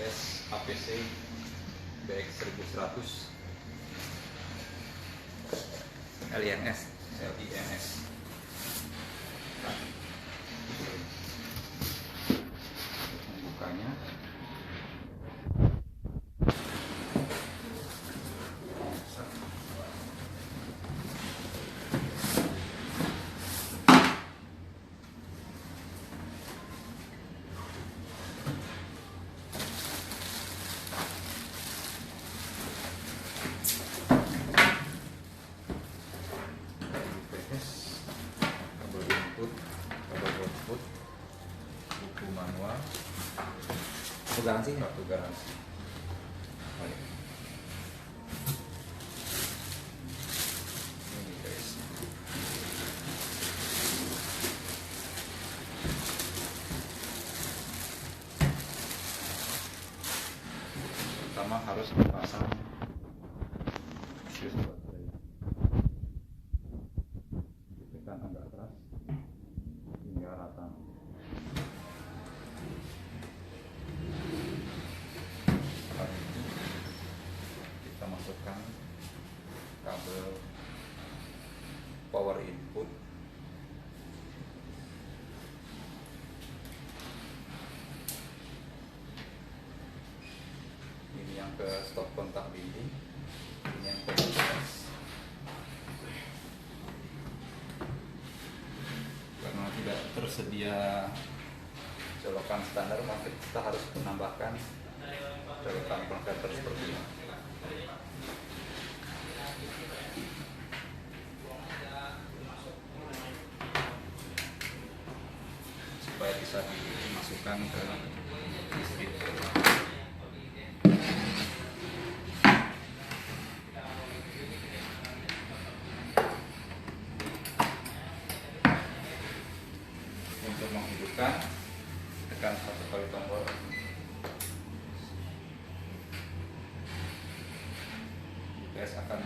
UPS APC BX1100 LINS. Membukanya kabel input, kabel output, buku manual, Kartu garansi. kartu garansi. Ini guys. Pertama harus dipasang fuse baterai. Ditekan agak keras hingga rata. Setelah itu kita masukkan kabel power input. Ini yang ke stop kontak dinding, ini yang ke batas. Karena tidak tersedia colokan standar, maka kita harus menambahkan colokan konverter seperti ini. Supaya bisa dimasukkan ke listrik. Untuk menghidupkan, tekan satu kali tombol. UPS akan